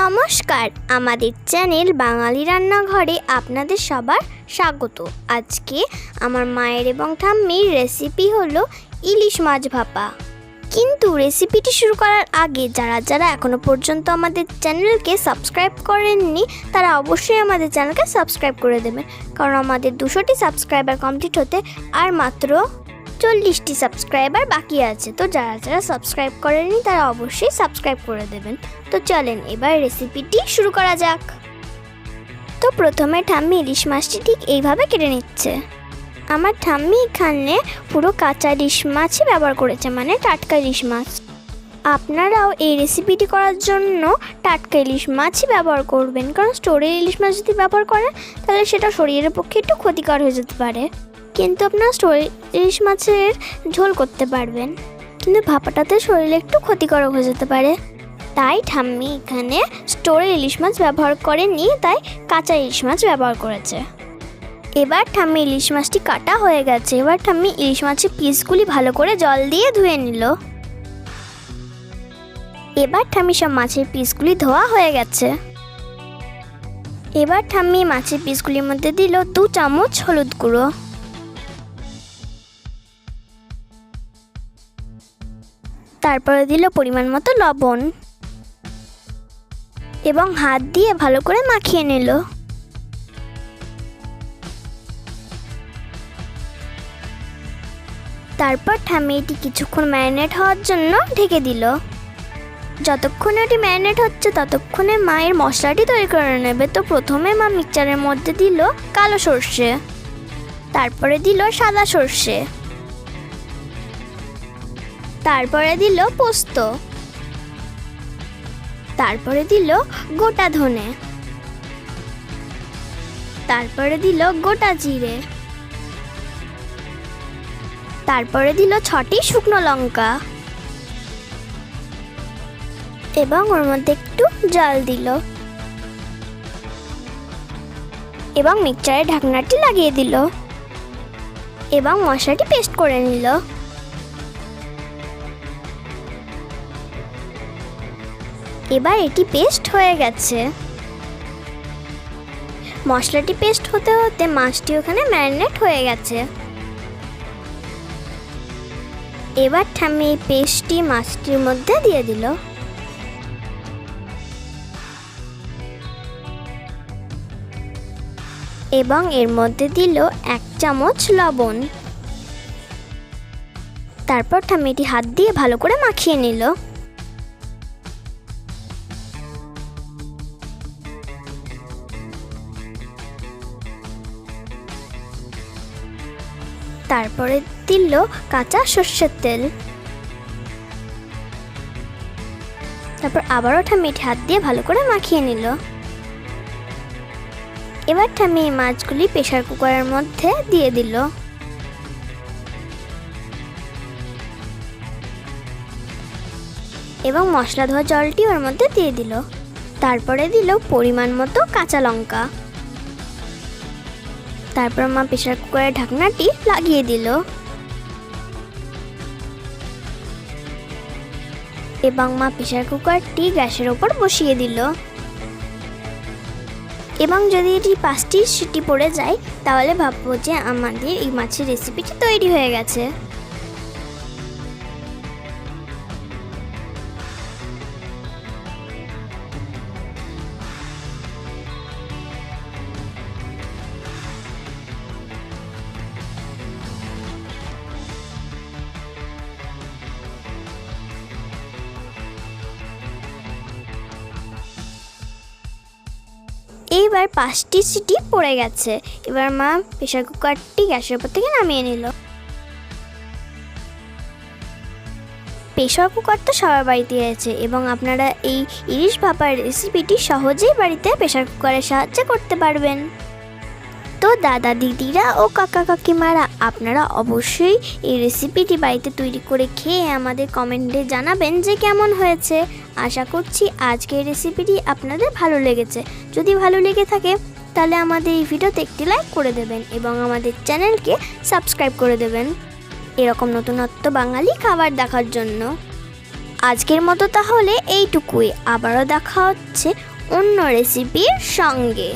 নমস্কার, আমাদের চ্যানেল বাঙালি রান্নাঘরে আপনাদের সবার স্বাগত। আজকে আমার মায়ের এবং ঠাম্মির রেসিপি হলো ইলিশ মাছ ভাপা। কিন্তু রেসিপিটি শুরু করার আগে যারা এখনো পর্যন্ত আমাদের চ্যানেলকে সাবস্ক্রাইব করেননি তারা অবশ্যই আমাদের চ্যানেলকে সাবস্ক্রাইব করে দেবেন, কারণ আমাদের 200টি সাবস্ক্রাইবার কমপ্লিট হতে আর মাত্র 40টি সাবস্ক্রাইবার বাকি আছে। তো যারা সাবস্ক্রাইব করেননি তারা অবশ্যই সাবস্ক্রাইব করে দেবেন। তো চলেন এবার রেসিপিটি শুরু করা যাক। তো প্রথমে ঠাম্মি ইলিশ মাছটি ঠিক এইভাবে কেটে নিচ্ছে। আমার ঠাম্মি এখানে পুরো কাঁচা ইলিশ মাছই ব্যবহার করেছে, মানে টাটকা ইলিশ মাছ। আপনারাও এই রেসিপিটি করার জন্য টাটকা ইলিশ মাছই ব্যবহার করবেন, কারণ স্টোরের ইলিশ মাছ যদি ব্যবহার করেন তাহলে সেটা শরীরের পক্ষে একটু ক্ষতিকর হয়ে যেতে পারে। কিন্তু আপনারা স্টোরের ইলিশ মাছের ঝোল করতে পারবেন, কিন্তু ভাপাটাতে শরীরে একটু ক্ষতিকারক হয়ে যেতে পারে। তাই ঠাম্মি এখানে স্টোরের ইলিশ মাছ ব্যবহার করেনি, তাই কাঁচা ইলিশ মাছ ব্যবহার করেছে। এবার ঠাম্মি ইলিশ মাছটি কাটা হয়ে গেছে। এবার ঠাম্মি ইলিশ মাছের পিসগুলি ভালো করে জল দিয়ে ধুয়ে নিল। এবার ঠাম্মি সব মাছের পিসগুলি ধোয়া হয়ে গেছে। এবার ঠাম্মি মাছের পিসগুলির মধ্যে দিল 2 চামচ হলুদ গুঁড়ো, তারপরে দিল পরিমাণ মতো লবণ এবং হাত দিয়ে ভালো করে মাখিয়ে নিল। তারপর ঠাম্মি এটি কিছুক্ষণ ম্যারিনেট হওয়ার জন্য ঢেকে দিল। যতক্ষণে এটি ম্যারিনেট হচ্ছে ততক্ষণে মায়ের মশলাটি তৈরি করে নেবে। তো প্রথমে মা মিক্সচারের মধ্যে দিল কালো সর্ষে, তারপরে দিল সাদা সর্ষে, তারপরে দিল পোস্ত, তারপরে দিল গোটা ধনে, তারপরে দিল গোটা জিরে, তারপরে দিল 6টি শুকনো লঙ্কা এবং ওর মধ্যে একটু জল দিল এবং মিক্সচারের ঢাকনাটি লাগিয়ে দিল এবং মশলাটি পেস্ট করে নিল। এবার এটি পেস্ট হয়ে গেছে। মশলাটি পেস্ট হতে হতে মাছটি ওখানে ম্যারিনেট হয়ে গেছে। এবার ঠাম্মি এই পেস্টটি মাছটির মধ্যে দিয়ে দিল এবং এর মধ্যে দিল 1 চামচ লবণ। তারপর ঠাম্মি এটি হাত দিয়ে ভালো করে মাখিয়ে নিল। তারপরে দিল কাঁচা সর্ষের তেল। তারপর আবারও ঠাম্মি হাত দিয়ে ভালো করে মাখিয়ে নিল। এবার ঠাম্মি এই মাছগুলি প্রেসার কুকারের মধ্যে দিয়ে দিল এবং মশলা ধোয়া জলটি ওর মধ্যে দিয়ে দিল। তারপরে দিল পরিমাণ মতো কাঁচা লঙ্কা। তারপর মা প্রেসার কুকারের ঢাকনাটি লাগিয়ে দিল এবং মা প্রেসার কুকারটি গ্যাসের ওপর বসিয়ে দিল এবং যদি এটি 5টি সিটি পড়ে যায় তাহলে ভাববো যে আমাদের এই মাছের রেসিপিটি তৈরি হয়ে গেছে। এইবার 5টি সিটি পড়ে গেছে। এবার মা প্রেসার কুকারটি গ্যাসের উপর থেকে নামিয়ে নিল। প্রেসার কুকার তো সবার বাড়িতে আছে এবং আপনারা এই ইলিশ ভাপার রেসিপিটি সহজেই বাড়িতে প্রেসার কুকারের সাহায্যে করতে পারবেন। তো দাদা দিদিরা ও কাকা কাকিমারা আপনারা অবশ্যই এই রেসিপিটি বাড়িতে তৈরি করে খেয়ে আমাদের কমেন্টে জানাবেন যে কেমন হয়েছে। আশা করছি আজকের রেসিপিটি আপনাদের ভালো লেগেছে। যদি ভালো লেগে থাকে তাহলে আমাদের এই ভিডিওতে একটি লাইক করে দেবেন এবং আমাদের চ্যানেলকে সাবস্ক্রাইব করে দেবেন এরকম নতুনত্ব বাঙালি খাবার দেখার জন্য। আজকের মতো তাহলে এইটুকুই। আবারও দেখা হচ্ছে অন্য রেসিপির সঙ্গে।